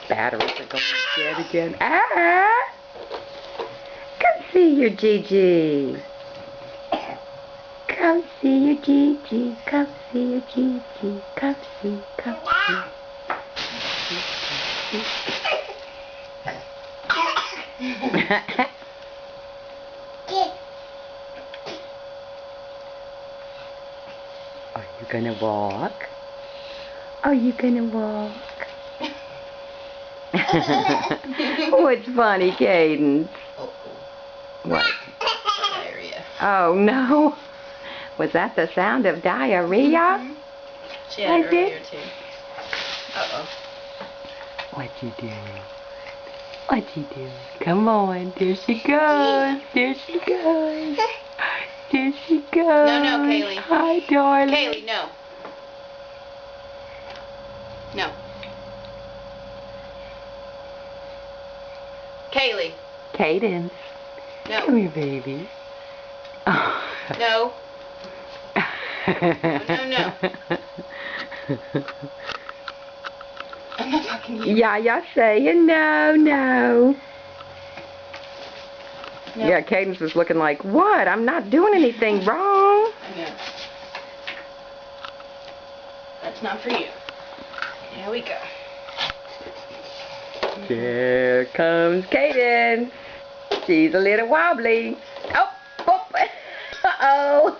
Batteries are going dead again. Ah! Come see your Gigi. Come see your Gigi. Come see your Gigi. Come see. Come see. Are you gonna walk? Are you gonna walk? What's funny, Cadence? What? Diarrhea. Oh no. Was that the sound of diarrhea? Mm-hmm. She had it earlier too. Uh-oh. What you doing? What you doing? Come on. There she goes. There she goes. There she goes. No, Kaylee. Hi, darling. Kaylee, no. No. Kaylee. Cadence. No. Come here, baby. Oh. No. No. I'm not talking to you. Y'all saying no. No. Yeah, Cadence was looking like, what? I'm not doing anything wrong. I know. That's not for you. Here we go. Here comes Cadence. She's a little wobbly. Oh, uh-oh.